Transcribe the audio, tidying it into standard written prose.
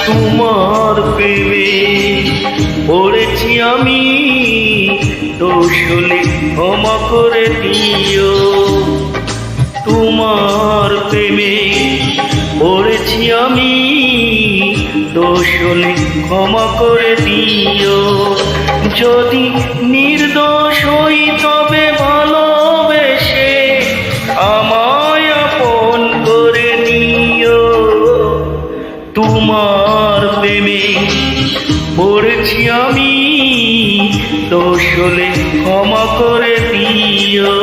তোমার প্রেমে পড়েছি আমি, দোষ হলে ক্ষমা করে দিও। তোমার প্রেমে পড়েছি আমি, দোষ হলে ক্ষমা করে দিও। যদি নির্দোষ হই তবে ভালোবেসে আমায় আপন করে নিও। তোমার প্রেমে পড়েছি আমি, দোষ হলে ক্ষমা করে দিও।